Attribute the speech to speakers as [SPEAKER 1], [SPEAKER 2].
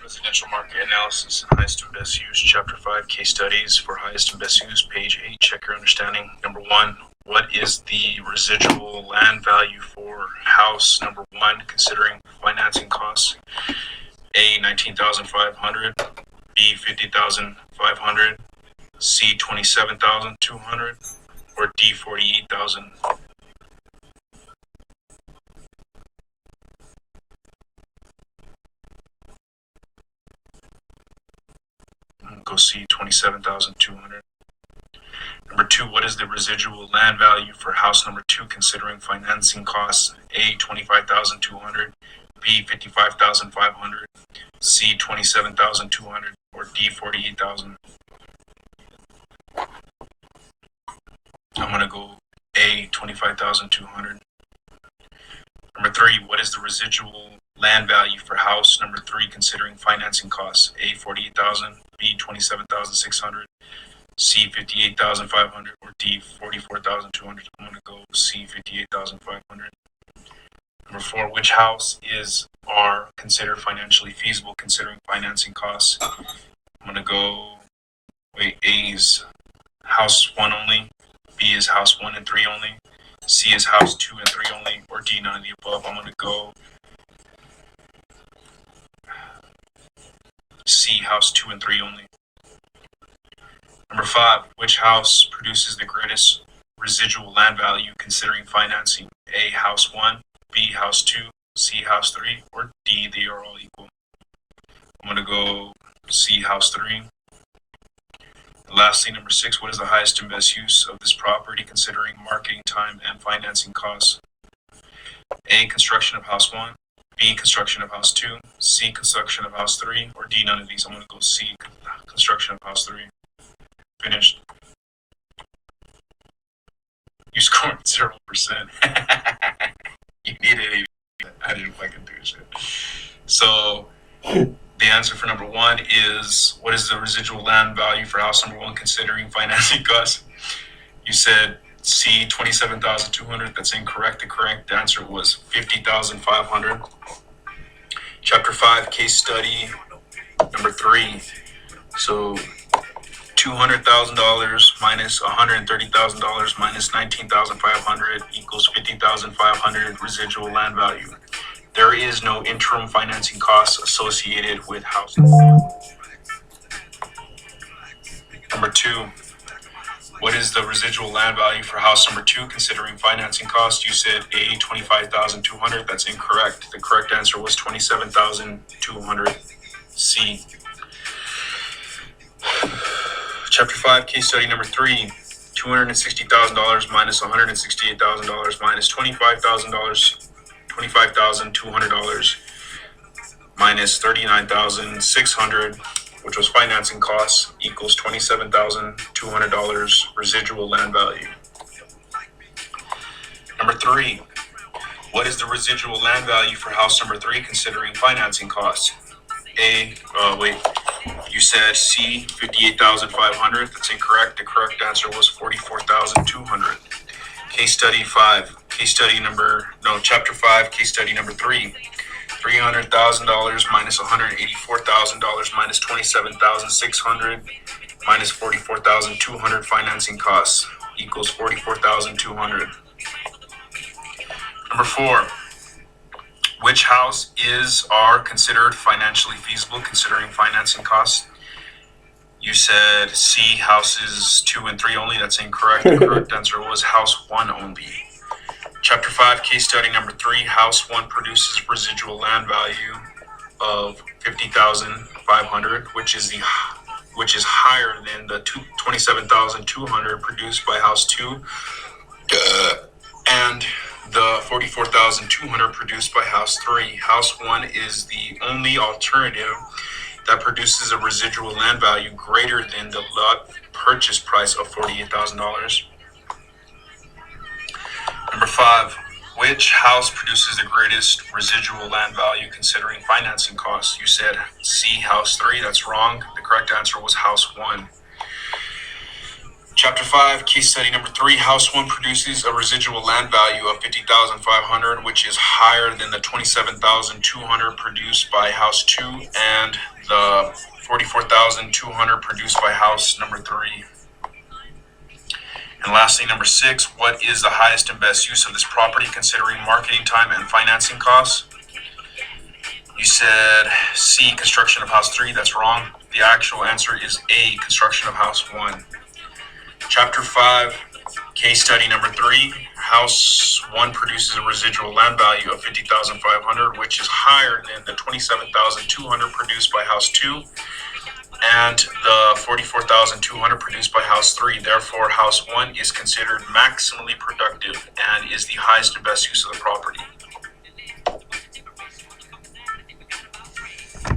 [SPEAKER 1] Residential market analysis and highest and best use, chapter 5, case studies for highest and best use, page 8, check your understanding. Number 1, what is the residual land value for house number 1 considering financing costs? A, 19,500, B, 50,500, C, 27,200, or D, 48,000. Go C, 27,200. Number 2, what is the residual land value for house number 2 considering financing costs? A, 25,200, B, 55,500, C, 27,200, or D, 48,000. I'm going to go A, 25,200. Number 3, what is the residual land value for house number 3 considering financing costs? A, 48,000, B, 27,600, C, 58,500, or D, 44,200. I'm going to go C, 58,500. Number 4, which house are considered financially feasible considering financing costs? I'm going to go, A is house 1 only, B is house 1 and 3 only, C is house 2 and 3 only, or D, none of the above. I'm going to go C, house 2 and 3 only. Number 5, which house produces the greatest residual land value considering financing? A, house 1, B, house 2, C, house 3, or D, they are all equal. I'm going to go C, house 3. And lastly, number 6, what is the highest and best use of this property considering marketing time and financing costs? A, construction of house 1, B, construction of house 2, C, construction of house 3, or D, none of these. I'm going to go C, construction of house 3. Finished. You scored 0%. You needed a. I didn't fucking do shit. So the answer for number 1 is, what is the residual land value for house number 1 considering financing costs? You said C, 27,200. That's incorrect. The correct answer was 50,500. Chapter 5, case study number 3. So $200,000 minus $130,000 minus 19,500 equals 50,500 residual land value. There is no interim financing costs associated with house. Number 2, what is the residual land value for house number 2 considering financing costs? You said A, 25,200. That's incorrect. The correct answer was 27,200. C. Chapter 5, case study number 3, $260,000 minus $168,000 minus $25,000, $25,200 minus $39,600, which was financing costs, equals $27,200 residual land value. Number 3, what is the residual land value for house number 3 considering financing costs? You said C, 58,500. That's incorrect. The correct answer was 44,200. Chapter 5, case study number 3. $300,000 minus $184,000 minus $27,600 minus $44,200 financing costs equals 44,200. Number 4. Which house are considered financially feasible considering financing costs? You said C, houses 2 and 3 only. That's incorrect. The correct answer was house 1 only. Chapter 5, case study number 3. House 1 produces residual land value of 50,500, which is higher than the 27,200 produced by house 2, and the 44,200 produced by house 3. House 1 is the only alternative that produces a residual land value greater than the lot purchase price of $48,000. Number 5, which house produces the greatest residual land value considering financing costs? You said C, house 3. That's wrong. The correct answer was house 1. Chapter 5, case study number 3, house 1 produces a residual land value of $50,500, which is higher than the $27,200 produced by house 2 and the $44,200 produced by house number 3. And lastly, number 6, what is the highest and best use of this property considering marketing time and financing costs? You said C, construction of house 3. That's wrong. The actual answer is A, construction of house 1. Chapter 5, case study number 3, house 1 produces a residual land value of $50,500, which is higher than the $27,200 produced by house 2 and the $44,200 produced by house 3. Therefore, house 1 is considered maximally productive and is the highest and best use of the property.